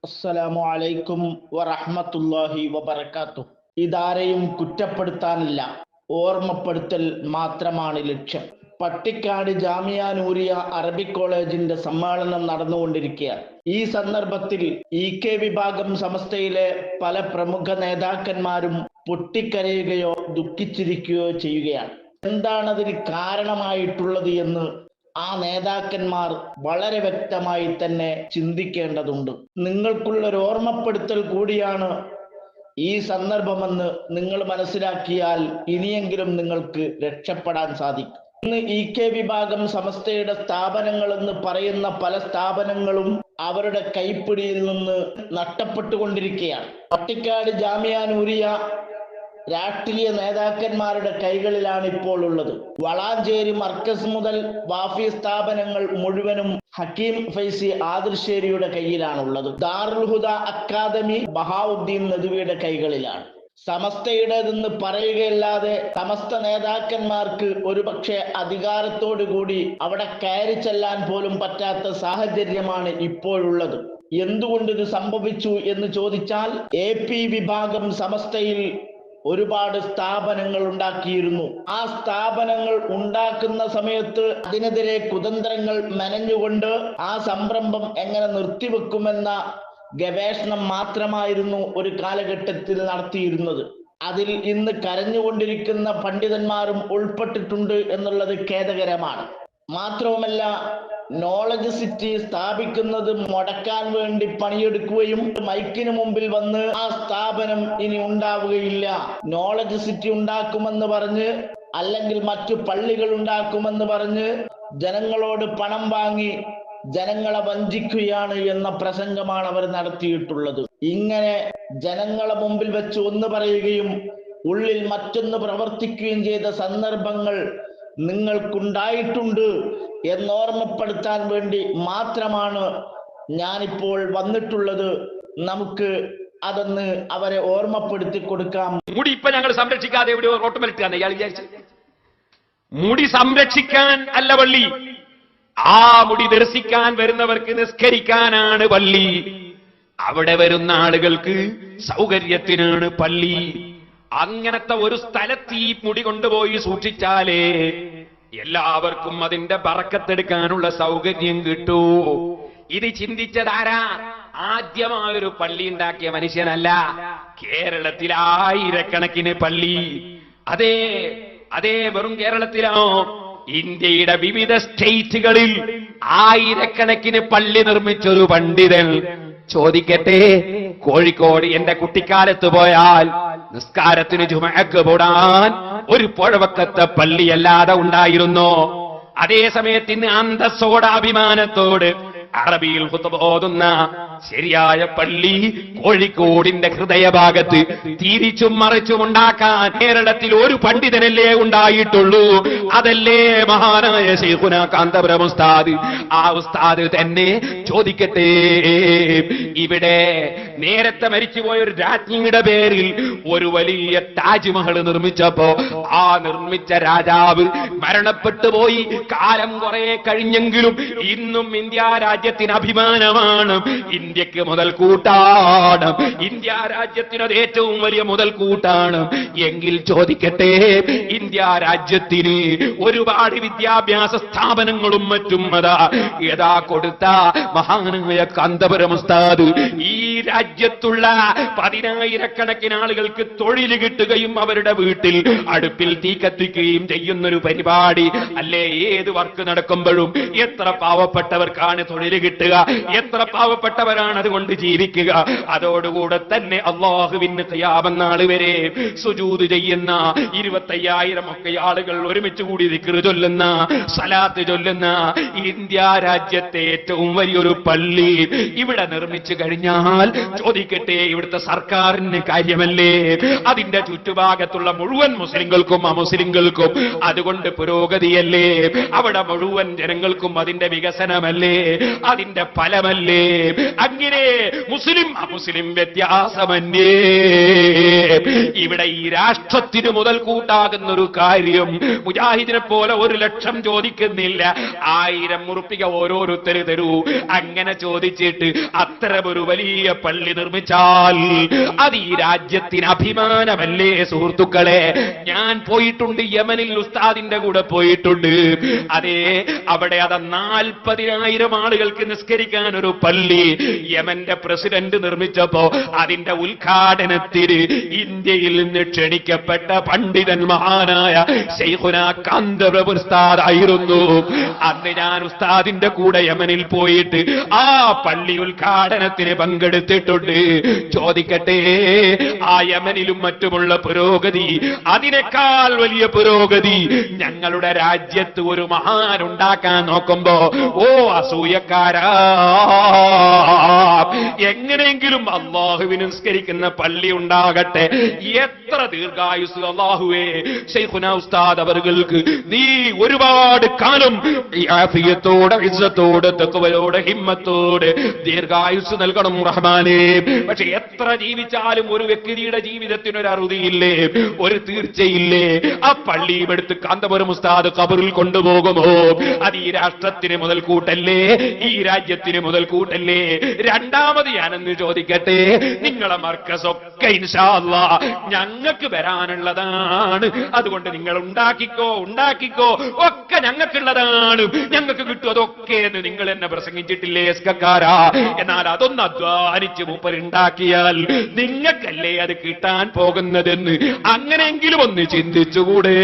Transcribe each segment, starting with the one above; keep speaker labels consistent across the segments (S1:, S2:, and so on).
S1: അസ്സലാമു അലൈക്കും വറഹ്മത്തുള്ളാഹി വബറകാതുഹു. ഇതാരെയും കുറ്റപ്പെടുത്താനില്ല, ഓർമ്മപ്പെടുത്തൽ മാത്രമാണ് ലക്ഷ്യം. പട്ടിക്കാട് ജാമിയ നൂരിയ അറബിക് കോളേജിന്റെ സമ്മേളനം നടന്നുകൊണ്ടിരിക്കുകയാണ്. ഈ സന്ദർഭത്തിൽ ഇ.കെ. വിഭാഗം സമസ്തയിലെ പല പ്രമുഖ നേതാക്കന്മാരും പൊട്ടിക്കരയുകയോ ദുഃഖിച്ചിരിക്കുകയോ ചെയ്യുകയാണ്. എന്താണതിന് കാരണമായിട്ടുള്ളത് എന്ന് ആ നേതാക്കന്മാർ വളരെ വ്യക്തമായി തന്നെ ചിന്തിക്കേണ്ടതുണ്ട്. നിങ്ങൾക്കുള്ളൊരു ഓർമ്മപ്പെടുത്തൽ കൂടിയാണ് ഈ സന്ദർഭമെന്ന് നിങ്ങൾ മനസ്സിലാക്കിയാൽ ഇനിയെങ്കിലും നിങ്ങൾക്ക് രക്ഷപ്പെടാൻ സാധിക്കും. ഇന്ന് ഇ.കെ. വിഭാഗം സമസ്തയുടെ സ്ഥാപനങ്ങൾ എന്ന് പറയുന്ന പല സ്ഥാപനങ്ങളും അവരുടെ കൈപ്പിടിയിൽ നിന്ന് നഷ്ടപ്പെട്ടുകൊണ്ടിരിക്കുകയാണ്. പട്ടിക്കാട് ജാമിയ നൂരിയ രാഷ്ട്രീയ നേതാക്കന്മാരുടെ കൈകളിലാണ് ഇപ്പോൾ ഉള്ളത്. വളാഞ്ചേരി മർക്കസ് മുതൽ വാഫി സ്ഥാപനങ്ങൾ മുഴുവനും ഹക്കീം ഫൈസി ആദിർശേരിയുടെ കയ്യിലാണുള്ളത്. ദാറുൽ ഹുദ അക്കാദമി ബഹാവുദ്ദീൻ നദ്വിയുടെ കൈകളിലാണ്. സമസ്തയുടേതെന്ന് പറയുകയല്ലാതെ സമസ്ത നേതാക്കന്മാർക്ക് ഒരുപക്ഷെ അധികാരത്തോടു കൂടി അവിടെ കയറി ചെല്ലാൻ പോലും പറ്റാത്ത സാഹചര്യമാണ് ഇപ്പോഴുള്ളത്. എന്തുകൊണ്ട് ഇത് സംഭവിച്ചു എന്ന് ചോദിച്ചാൽ, എ.പി. വിഭാഗം സമസ്തയിൽ ഒരുപാട് സ്ഥാപനങ്ങൾ ഉണ്ടാക്കിയിരുന്നു. ആ സ്ഥാപനങ്ങൾ ഉണ്ടാക്കുന്ന സമയത്ത് അതിനെതിരെ കുതന്ത്രങ്ങൾ മെനഞ്ഞുകൊണ്ട് ആ സംരംഭം എങ്ങനെ നിർത്തിവെക്കുമെന്ന ഗവേഷണം മാത്രമായിരുന്നു ഒരു കാലഘട്ടത്തിൽ നടത്തിയിരുന്നത്. അതിൽ ഇന്ന് കരഞ്ഞുകൊണ്ടിരിക്കുന്ന പണ്ഡിതന്മാരും ഉൾപ്പെട്ടിട്ടുണ്ട് എന്നുള്ളത് ഖേദകരമാണ്. മാത്രവുമല്ല, നോളജ് സിറ്റി സ്ഥാപിക്കുന്നത് മുടക്കാൻ വേണ്ടി പണിയെടുക്കുകയും മൈക്കിന് മുമ്പിൽ വന്ന് ആ സ്ഥാപനം ഇനി ഉണ്ടാവുകയില്ല, നോളജ് സിറ്റി ഉണ്ടാക്കുമെന്ന് പറഞ്ഞ് അല്ലെങ്കിൽ മറ്റു പള്ളികൾ ഉണ്ടാക്കുമെന്ന് പറഞ്ഞ് ജനങ്ങളോട് പണം വാങ്ങി ജനങ്ങളെ വഞ്ചിക്കുകയാണ് എന്ന പ്രസംഗമാണ് അവർ നടത്തിയിട്ടുള്ളത്. ഇങ്ങനെ ജനങ്ങളെ മുമ്പിൽ വെച്ച് ഒന്ന് പറയുകയും ഉള്ളിൽ മറ്റൊന്ന് പ്രവർത്തിക്കുകയും ചെയ്ത സന്ദർഭങ്ങൾ നിങ്ങൾക്കുണ്ടായിട്ടുണ്ട് എന്നോർമ്മപ്പെടുത്താൻ വേണ്ടി മാത്രമാണ് ഞാനിപ്പോൾ വന്നിട്ടുള്ളത്. നമുക്ക് അതൊന്ന് അവരെ ഓർമ്മപ്പെടുത്തി കൊടുക്കാം.
S2: മുടി ഇപ്പൊ ഞങ്ങൾ സംരക്ഷിക്കാതെ എവിടെയോ റോട്ടുമലിട്ടാണ് ഇയാൾ വിചാരിച്ചത്. മുടി സംരക്ഷിക്കാൻ അല്ല പള്ളി, ആ മുടി ദർശിക്കാൻ വരുന്നവർക്ക് നിസ്കരിക്കാനാണ് പള്ളി. അവിടെ വരുന്ന ആളുകൾക്ക് സൗകര്യത്തിനാണ് പള്ളി. അങ്ങനത്തെ ഒരു സ്ഥലത്ത് ഈ മുടി കൊണ്ടുപോയി സൂക്ഷിച്ചാലേ എല്ലാവർക്കും അതിന്റെ ബറക്കത്തെടുക്കാനുള്ള സൗകര്യം കിട്ടൂ. ഇത് ചിന്തിച്ചതാരാ? ആദ്യമായൊരു പള്ളി ഉണ്ടാക്കിയ മനുഷ്യനല്ല, കേരളത്തിൽ ആയിരക്കണക്കിന് പള്ളി. അതേ അതേ വെറും കേരളത്തിലാണോ? ഇന്ത്യയുടെ വിവിധ സ്റ്റേറ്റുകളിൽ ആയിരക്കണക്കിന് പള്ളി നിർമ്മിച്ചൊരു പണ്ഡിതൻ. ചോദിക്കട്ടെ, കോഴിക്കോട് എന്റെ കുട്ടിക്കാലത്ത് പോയാൽ നിസ്കാരത്തിന് ജുമഅക്ക് പോടാൻ ഒരു പുഴവക്കത്തെ പള്ളിയല്ലാതെ ഉണ്ടായിരുന്നോ? അതേ സമയത്ത് ഇന്ന് അന്തസ്സോട് അഭിമാനത്തോട് അറബിയിൽ ഖുത്ബ ഓതുന്ന ശരിയായ പള്ളി കോഴിക്കോടിന്റെ ഹൃദയഭാഗത്ത് തിരിച്ചും മറിച്ചും ഉണ്ടാക്കാൻ കേരളത്തിൽ ഒരു പണ്ഡിതനല്ലേ ഉണ്ടായിട്ടുള്ളൂ. അതല്ലേ മഹാനായ ശൈഖുന കാന്തപുരം ഉസ്താദ്. ആ ഉസ്താദ് തന്നെ ചോദിക്കട്ടെ, ഇവിടെ നേരത്തെ മരിച്ചുപോയ ഒരു രാജ്ഞിയുടെ പേരിൽ ഒരു വലിയ താജ്മഹൽ നിർമ്മിച്ചപ്പോ ആ നിർമ്മിച്ച രാജാവ് മരണപ്പെട്ടു പോയി. കാലം കുറെ കഴിഞ്ഞെങ്കിലും ഇന്നും ഇന്ത്യ രാജ്യത്തിന് അഭിമാനമാണ്, ഇന്ത്യക്ക് മുതൽക്കൂട്ടാണ്, ഇന്ത്യ രാജ്യത്തിനത് ഏറ്റവും വലിയ മുതൽക്കൂട്ടാണ്. എങ്കിൽ ചോദിക്കട്ടെ, ഇന്ത്യ രാജ്യത്തിന് ഒരുപാട് വിദ്യാഭ്യാസ സ്ഥാപനങ്ങളും മറ്റും യഥാ കൊടുത്ത മഹാനായ കാന്തപുരം ഉസ്താദ് ഈ രാജ്യത്തുള്ള 10,000-കണക്കിന് ആളുകൾക്ക് തൊഴിൽ കിട്ടുകയും അവരുടെ വീട്ടിൽ അടുപ്പിൽ തീ കത്തിക്കുകയും ചെയ്യുന്നൊരു പരിപാടി അല്ലേ? ഏത് വർക്ക് നടക്കുമ്പോഴും എത്ര പാവപ്പെട്ടവർക്കാണ് തൊഴിൽ കിട്ടുക, എത്ര പാവപ്പെട്ടവരാണ് അതുകൊണ്ട് ജീവിക്കുക. അതോടുകൂടെ തന്നെ അള്ളാഹുവിന് ഖിയാമത്ത് നാൾ വരെ സുജൂദ് ചെയ്യുന്ന 25,000 ഒക്കെ ആളുകൾ ഒരുമിച്ച് കൂടി ദിക്റ് ചൊല്ലുന്ന, സലാത്ത് ചൊല്ലുന്ന ഇന്ത്യ രാജ്യത്തെ ഏറ്റവും വലിയൊരു പള്ളി ഇവിടെ നിർമ്മിച്ചു കഴിഞ്ഞാൽ ചോദിക്കട്ടെ, ഇവിടുത്തെ സർക്കാരിന് കാര്യമല്ലേ? അതിന്റെ ചുറ്റുഭാഗത്തുള്ള മുഴുവൻ മുസ്ലിങ്ങൾക്കും അമുസ്ലിങ്ങൾക്കും അതുകൊണ്ട് പുരോഗതിയല്ലേ? അവിടെ മുഴുവൻ ജനങ്ങൾക്കും അതിന്റെ വികസനമല്ലേ? അതിന്റെ ഫലമല്ലേ? അങ്ങനെ മുസ്ലിം അമുസ്ലിം വ്യത്യാസമന്യേ. ഇവിടെ ഈ രാഷ്ട്രത്തിന് മുതൽ കൂട്ടാകുന്ന ഒരു കാര്യം മുജാഹിദിനെ പോലെ 1,00,000 ചോദിക്കുന്നില്ല, 1000 ഉറുപ്പിക ഓരോരുത്തര് തരൂ. അങ്ങനെ ചോദിച്ചിട്ട് അത്തരമൊരു വലിയ പള്ളി നിർമ്മിച്ചാൽ അത് ഈ രാജ്യത്തിന് അഭിമാനമല്ലേ സുഹൃത്തുക്കളെ? ഞാൻ പോയിട്ടുണ്ട്, യമനിൽ ഉസ്താദിന്റെ കൂടെ പോയിട്ടുണ്ട്. അതേ, അവിടെ അത് 40,000 ആളുകൾക്ക് നിസ്കരിക്കാൻ ഒരു പള്ളി യമന്റെ പ്രസിഡന്റ് നിർമ്മിച്ചപ്പോ അതിന്റെ ഉദ്ഘാടനത്തിന് ഇന്ത്യയിൽ നിന്ന് ക്ഷണിക്കപ്പെട്ട പണ്ഡിതൻ മഹാനായ ശൈഖുനാ കാന്തപ്രഭു ഉസ്താദ് ആയിരുന്നു. അന്ന് ഞാൻ ഉസ്താദിന്റെ കൂടെ യമനിൽ പോയിട്ട് ആ പള്ളി ഉദ്ഘാടനത്തിന് പങ്കെടുത്തിട്ടുണ്ട്. ചോദിക്കട്ടെ, ആ യമനിലും മറ്റുമുള്ള പുരോഗതി, അതിനേക്കാൾ വലിയ പുരോഗതി ഞങ്ങളുടെ രാജ്യത്ത് ഒരു മഹാൻ ഉണ്ടാക്കാൻ നോക്കുമ്പോ ഓ അസൂയക്കാരാ, എങ്ങനെയെങ്കിലും അള്ളാഹുവിന് നിസ്കരിക്കുന്ന പള്ളി ഉണ്ടാകട്ടെ. എത്ര ദീർഘായുസ് അള്ളാഹുവേ ശൈഖുനാ ഉസ്താദ് അവർക്ക് നീ ഒരുപാട് കാലം ഈ ആഫിയത്തോടെ, ഇസ്സത്തോടെ, തഖ്വയോടെ, ഹിമ്മത്തോടെ ദീർഘായുസ് നൽകണം റഹ്മാനേ. പക്ഷെ എത്ര ജീവിച്ചാലും ഒരു വ്യക്തിയുടെ ജീവിതത്തിനൊരു അറുതിയില്ലേ, ഒരു തീർച്ചയില്ലേ? ആ പള്ളിയും എടുത്ത് കാന്തപുരം ഉസ്താദ് ഖബറിൽ കൊണ്ടുപോകുമോ? അത് ഈ രാഷ്ട്രത്തിന് മുതൽക്കൂട്ടല്ലേ, ഈ രാജ്യത്തിന് മുതൽക്കൂട്ടല്ലേ? രണ്ടാമത് ഞാനെന്ന് ചോദിക്കട്ടെ, നിങ്ങളെ മർക്കസൊക്കെ ഇൻഷാ അല്ലാഹ് ഞങ്ങൾക്ക് വരാനുള്ളതാണ്. അതുകൊണ്ട് നിങ്ങൾ ഉണ്ടാക്കിക്കോ ഒക്കെ ഞങ്ങൾക്കുള്ളതാണ്, ഞങ്ങൾക്ക് കിട്ടും അതൊക്കെ എന്ന് നിങ്ങൾ എന്നെ പ്രസംഗിച്ചിട്ടില്ലേ എസ്കക്കാരാ? എന്നാൽ അതൊന്ന് അധ്വാനിച്ച് മൂപ്പരുണ്ടാക്കിയാൽ നിങ്ങൾക്കല്ലേ അത് കിട്ടാൻ പോകുന്നതെന്ന് അങ്ങനെയെങ്കിലും ഒന്ന് ചിന്തിച്ചുകൂടെ?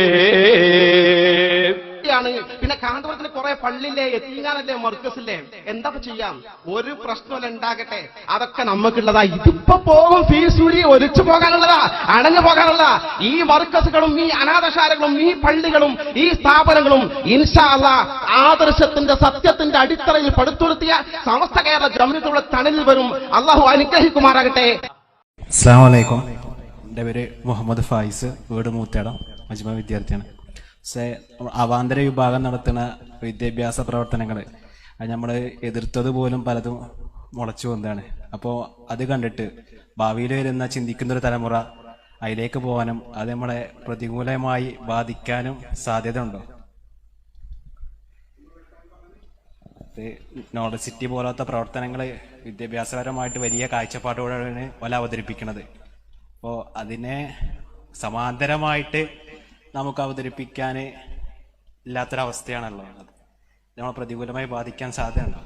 S3: പിന്നെ കാന്തപുരത്തിന് കുറെ പള്ളിയില്ലേ, എത്തിങ്ങാനല്ലേ, മർക്കസില്ലേ, എന്താ ചെയ്യാം? ഒരു പ്രശ്നമല്ല, ഉണ്ടാകട്ടെ, അതൊക്കെ നമുക്കുള്ളതാ. ഇതിപ്പോ പോകും, ഫീസ് കൂടി ഒലിച്ചു പോകാനുള്ളതാ, അണഞ്ഞു പോകാനുള്ള. ഈ മർക്കസുകളും ഈ അനാഥശാലകളും ഈ പള്ളികളും ഈ സ്ഥാപനങ്ങളും ഇൻഷാ അല്ലാഹ് ആദർശത്തിന്റെ സത്യത്തിന്റെ അടിത്തറയിൽ പടുത്തുയർത്തിയ സമസ്ത കേരള ജംഇയ്യത്തുൽ തണലിൽ വരും. അള്ളാഹു അനുഗ്രഹിക്കുമാറാകട്ടെ.
S4: അസ്സലാമു അലൈക്കും. എൻ്റെ പേര് മുഹമ്മദ് ഫായിസ്, വീട് മൂത്തേടം, മജ്മ വിദ്യാർത്ഥിയാണ്. അവാന്തര വിഭാഗം നടത്തുന്ന വിദ്യാഭ്യാസ പ്രവർത്തനങ്ങൾ അത് നമ്മൾ എതിർത്തത് പോലും പലതും മുളച്ചു വന്നതാണ്. അപ്പോൾ അത് കണ്ടിട്ട് ഭാവിയിൽ വരുന്ന ചിന്തിക്കുന്നൊരു തലമുറ അതിലേക്ക് പോകാനും അത് നമ്മളെ പ്രതികൂലമായി ബാധിക്കാനും സാധ്യത ഉണ്ടോ? നോളജ് സിറ്റി പോലത്തെ പ്രവർത്തനങ്ങൾ വിദ്യാഭ്യാസപരമായിട്ട് വലിയ കാഴ്ചപ്പാടോടെയാണ് ഓല അവതരിപ്പിക്കുന്നത്. അപ്പോൾ അതിനെ സമാന്തരമായിട്ട് നമുക്ക് അവതരിപ്പിക്കാൻ ഇല്ലാത്തൊരവസ്ഥയാണല്ലോ, അത് നമ്മളെ പ്രതികൂലമായി ബാധിക്കാൻ സാധ്യതയുണ്ടോ?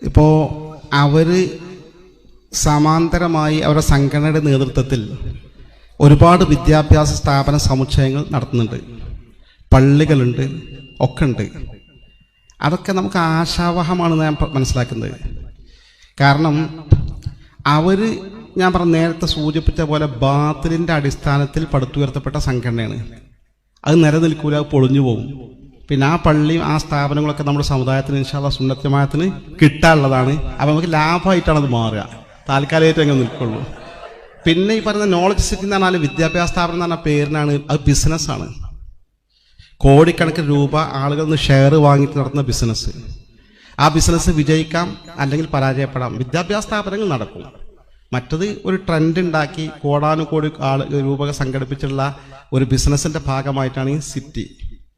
S5: ഇപ്പോൾ അവർ സമാന്തരമായി അവരുടെ സംഘടനയുടെ നേതൃത്വത്തിൽ ഒരുപാട് വിദ്യാഭ്യാസ സ്ഥാപന സമുച്ചയങ്ങൾ നടത്തുന്നുണ്ട്, പള്ളികളുണ്ട്, ഒക്കെ ഉണ്ട്. അതൊക്കെ നമുക്ക് ആശാവഹമാണെന്ന് ഞാൻ മനസ്സിലാക്കുന്നത്. കാരണം അവർ, ഞാൻ പറഞ്ഞ നേരത്തെ സൂചിപ്പിച്ച പോലെ ബാത്തിലിൻ്റെ അടിസ്ഥാനത്തിൽ പടുത്തുയർത്തപ്പെട്ട സംഘടനയാണ്. അത് നിലനിൽക്കൂല, അത് പൊളിഞ്ഞു പോകും. പിന്നെ ആ പള്ളിയും ആ സ്ഥാപനങ്ങളൊക്കെ നമ്മുടെ സമുദായത്തിന് ഇൻഷാ അല്ലാഹ് സുന്നത്ത് ജമാഅത്തിന് കിട്ടാനുള്ളതാണ്. അപ്പം നമുക്ക് ലാഭമായിട്ടാണ് അത് മാറുക, താൽക്കാലികമായിട്ട് അങ്ങനെ നിൽക്കുള്ളൂ. പിന്നെ ഈ പറയുന്ന നോളജ് സിറ്റി എന്ന് പറഞ്ഞാൽ വിദ്യാഭ്യാസ സ്ഥാപനം എന്ന് പറഞ്ഞ പേരിനാണ്, അത് ബിസിനസ്സാണ്. കോടിക്കണക്കിന് രൂപ ആളുകളിൽ നിന്ന് ഷെയർ വാങ്ങിയിട്ട് നടത്തുന്ന ബിസിനസ്. ആ ബിസിനസ് വിജയിക്കാം, അല്ലെങ്കിൽ പരാജയപ്പെടാം. വിദ്യാഭ്യാസ സ്ഥാപനങ്ങൾ നടക്കും. മറ്റത് ഒരു ട്രെൻഡ് ഉണ്ടാക്കി കോടാനുകോടി രൂപ സംഘടിപ്പിച്ചുള്ള ഒരു ബിസിനസിന്റെ ഭാഗമായിട്ടാണ് ഈ സിറ്റി.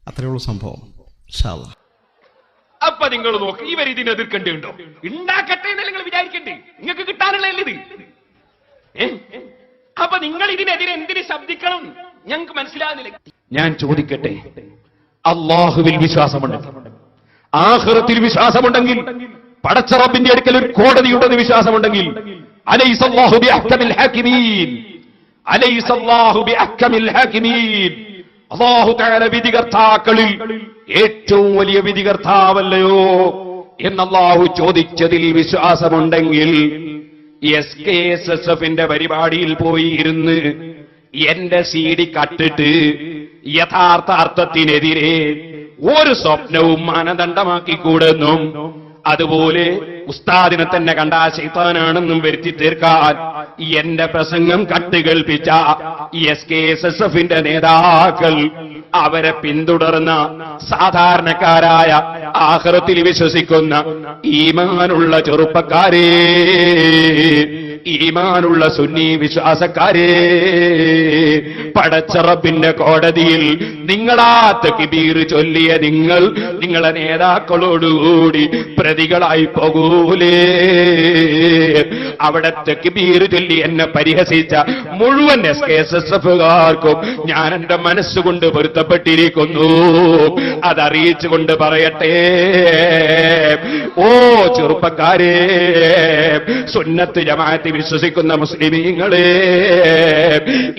S5: അത്രയേ ഉള്ളൂ സംഭവം. ഇൻഷാ അല്ലാഹ്.
S2: അപ്പൊ നിങ്ങൾ നോക്ക്, ഇവർ ഇതിനെ എതിർക്കേണ്ടതുണ്ടോ? ഉണ്ടാക്കട്ടെ എന്നല്ല നിങ്ങൾ വിചാരിക്കണ്ടേ, നിങ്ങൾക്ക് കിട്ടാനുള്ള ഇത്. അപ്പൊ നിങ്ങൾ ഇതിനെതിരെ എന്തിന് ശബ്ദിക്കണം? ഞങ്ങൾക്ക് മനസ്സിലാകുന്നില്ല. ഞാൻ ചോദിക്കട്ടെ, അല്ലാഹുവിൽ വിശ്വാസമുണ്ടെങ്കിൽ, ആഖിറത്തിൽ വിശ്വാസമുണ്ടെങ്കിൽ, പടച്ച റബ്ബിന്റെ അടുക്കൽ ഒരു കോടതിയുണ്ടെന്ന് വിശ്വാസമുണ്ടെങ്കിൽ, അലൈസല്ലാഹു ബിഅഹ്കമിൽ ഹാകിമീൻ, അലൈസല്ലാഹു ബിഅഹ്കമിൽ ഹാകിമീൻ, അല്ലാഹു തആല വിധികർത്താക്കളിൽ ഏറ്റവും വലിയ വിധികർത്താവല്ലയോ എന്ന് അല്ലാഹു ചോദിച്ചതിൽ വിശ്വാസമുണ്ടെങ്കിൽ, SKSSFന്റെ പരിപാടിയിൽ പോയി ഇരുന്ന് എന്റെ CD കട്ടിട്ട് യഥാർത്ഥ അർത്ഥത്തിനെതിരെ ഒരു സ്വപ്നവും മാനദണ്ഡമാക്കിക്കൂടെന്നും അതുപോലെ ഉസ്താദിനെ തന്നെ കണ്ട ശൈത്താനാണെന്നും വരുത്തി തീർക്കാൻ എന്റെ പ്രസംഗം കട്ടുകേൾപ്പിച്ച SKSSF-ന്റെ നേതാക്കൾ, അവരെ പിന്തുടർന്ന സാധാരണക്കാരായ ആഖിറത്തിൽ വിശ്വസിക്കുന്ന ഈമാനുള്ള ചെറുപ്പക്കാരെ, ഈമാനുള്ള സുന്നി വിശ്വാസക്കാരെ, പടച്ച റബ്ബിന്റെ കോടതിയിൽ നിങ്ങളാ തക്ബീർ ചൊല്ലിയ നിങ്ങൾ നിങ്ങളെ നേതാക്കളോടുകൂടി പ്രതികളായി പോകൂലേ? അവിടെ തക്ബീർ ചൊല്ലി എന്നെ പരിഹസിച്ച മുഴുവൻ SKSSF-കാർക്കും ഞാൻ എന്റെ മനസ്സുകൊണ്ട് പൊരുത്തപ്പെട്ടിരിക്കുന്നു. അതറിയിച്ചുകൊണ്ട് പറയട്ടെ, ഓ ചെറുപ്പക്കാരെ, സുന്നത്ത് ജമാഅത്ത് വിശ്വസിക്കുന്ന മുസ്ലിമീങ്ങളെ,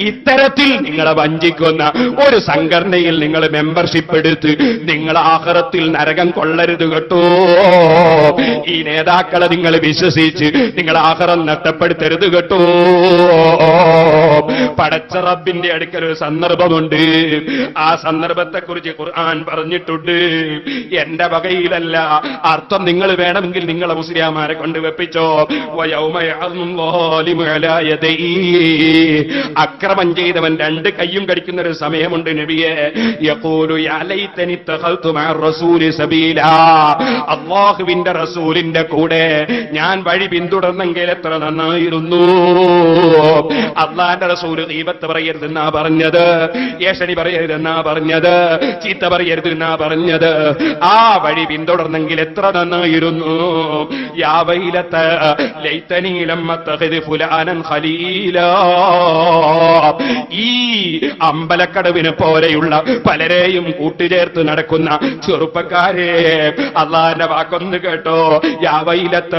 S2: ഇത്തരത്തിൽ നിങ്ങളെ വഞ്ചിക്കുന്ന ഒരു സംഘടനയിൽ നിങ്ങൾ മെമ്പർഷിപ്പ് എടുത്ത് നിങ്ങൾ ആഖിറത്തിൽ നരകം കൊള്ളരുത് കേട്ടോ. ഈ നേതാക്കളെ നിങ്ങൾ വിശ്വസിച്ച് നിങ്ങൾ ആഖിറം നഷ്ടപ്പെടുത്തരുത് കേട്ടോ. പടച്ച റബ്ബിന്റെ അടുക്കൽ ഒരു സന്ദർഭമുണ്ട്. ആ സന്ദർഭത്തെക്കുറിച്ച് ഖുർആൻ പറഞ്ഞിട്ടുണ്ട്. എന്റെ വകയിലല്ല, അർത്ഥം നിങ്ങൾ വേണമെങ്കിൽ നിങ്ങളെ മുസ്ലിയാമാരെ കൊണ്ട് വെപ്പിച്ചോ. അക്രമം ചെയ്തവൻ രണ്ട് കയ്യും കടിക്കുന്ന ഒരു സമയമുണ്ട് നബിയെ. യഖൂലു യാ ലൈതനി ഇത്തഖൽതു മഅ റസൂലി സബീലാ, അല്ലാഹുവിന്റെ റസൂലിന്റെ കൂടെ ഞാൻ വഴി പിന്തുടർന്നെങ്കിൽ എത്ര നന്നായിരുന്നു. അല്ലാഹുവിന്റെ റസൂൽ ഗീബത്ത് പറയരുതെന്നാ പറഞ്ഞത്, ഏഷണി പറയരുതെന്നാ പറഞ്ഞത്, ചീത്ത പറയരുതെന്നാ പറഞ്ഞത്. ആ വഴി പിന്തുടർന്നെങ്കിൽ എത്ര നന്നായിരുന്നു. യാ വൈലത ലൈതനി ലം അത്തഖിദ് ഫുലാനൻ ഖലീലാ. ഈ അമ്പലക്കടവിനെ പോലെയുള്ള പലരെയും കൂട്ടുചേർത്ത് നടക്കുന്ന ചെറുപ്പക്കാരെ, അള്ളാന്റെ വാക്കൊന്ന് കേട്ടോ. യാ വൈലത,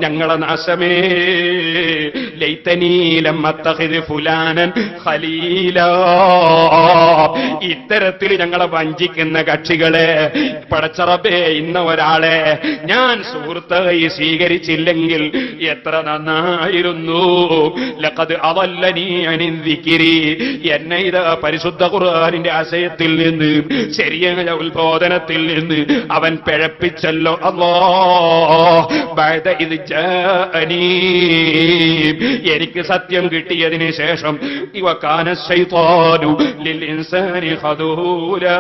S2: ഞങ്ങളെ നാശമേ, ലൈതനി ലം അത്തഖിദ് ഫുലാനൻ ഖലീലാ. ഇത്തരത്തിൽ ഞങ്ങളെ വഞ്ചിക്കുന്ന കക്ഷികളെ, പടച്ച റബ്ബേ, ഇന്ന ഒരാളെ ഞാൻ സുഹൃത്തായി സ്വീകരിച്ചില്ലെങ്കിൽ എത്ര നന്നായിരുന്നു. ലഖദ് അദല്ലനി അനിൻ ദിക്രി, എന്നെ ഇത് പരിശുദ്ധ ഖുർആനിന്റെ ആശയത്തിൽ നിന്ന്, ശരിയായ ഉത്ബോധനത്തിൽ നിന്ന് അവൻ പിഴപ്പിച്ചല്ലോ. അല്ലാഹ് ബഅദ ഇദ് ജാഅനി, എനിക്ക് സത്യം കിട്ടിയതിന് ശേഷം വകാന ശൈത്താനു ലിൽ ഇൻസാനി ഖദൂലാ.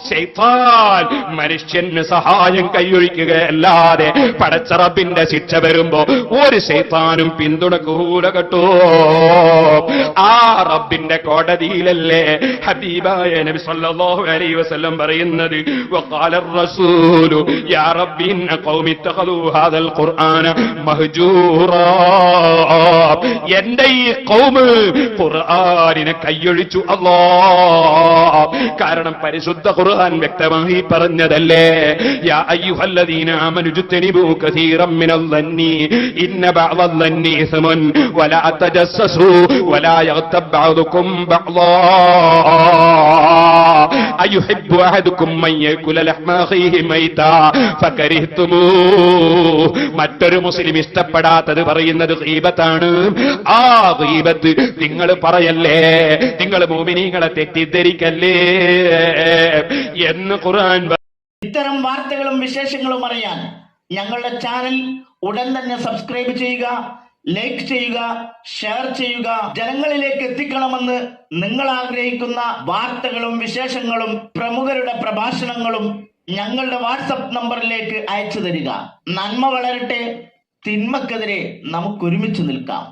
S2: ശൈത്താൻ മനുഷ്യന് സഹായം കൈയൊഴിക്കുകയല്ലാതെ പടച്ച റബ്ബിന്റെ ശിക്ഷ വരുമ്പോ ഒരു ശൈത്താനും പിന്തുണക്കൂല കേട്ടോ. ആ റബ്ബിന്റെ കോടതിയിലല്ലേ ഹബീബായ നബി സല്ലല്ലാഹു അലൈഹി വസല്ലം പറയുന്നത്, വഖാല റസൂലു യാ റബ്ബി ഇന്ന ഖൗമി ഇത്തഖദൂ ഹാദൽ ഖുർആന മഹ്ജൂറാ. എന്റെ ഈ ഖൗമ് ഖുർആനിനെ കൈയൊഴിച്ചു അല്ലാഹ്. കാരണം പരിശുദ്ധ ഖുർആൻ വ്യക്തമായി പറഞ്ഞതല്ലേ, യാ അയ്യുഹല്ലദീന ആമനു ജുത്തനിബൂ കസീറൻ മിനൽ ളന്നി ഇന്ന ബഅദൽ ളന്നി ഇസ്മുൻ വലാ തജസ്സസൂ വലാ യഗ്തബ് ബഅദുകും ബഅദാ അയുഹിബ്ബു അഹദുകും മൻ യഅകുല ലഹ്മ അഖീഹി മൈതാ ഫകരിഹ്തുമൂ. മറ്റൊരു മുസ്ലിം ഇഷ്ടപ്പെടാത്തത് പറയുന്നത് ഗീബത്താണ്. ആ ഗീബത്ത് നിങ്ങൾ പറയല്ലേ, നിങ്ങൾ മുഅ്മിനീങ്ങളെ തെറ്റിദ്ധരിക്കല്ലേ എന്ന് ഖുർആൻ.
S1: ഇത്തരം വാർത്തകളും വിശേഷങ്ങളും അറിയാൻ ഞങ്ങളുടെ ചാനൽ ഉടൻ തന്നെ സബ്സ്ക്രൈബ് ചെയ്യുക, ലൈക്ക് ചെയ്യുക, ഷെയർ ചെയ്യുക. ജനങ്ങളിലേക്ക് എത്തിക്കണമെന്ന് നിങ്ങൾ ആഗ്രഹിക്കുന്ന വാർത്തകളും വിശേഷങ്ങളും പ്രമുഖരുടെ പ്രഭാഷണങ്ങളും ഞങ്ങളുടെ വാട്സപ്പ് നമ്പറിലേക്ക് അയച്ചു തരിക. നന്മ വളരട്ടെ, തിന്മക്കെതിരെ നമുക്ക് ഒരുമിച്ച് നിൽക്കാം.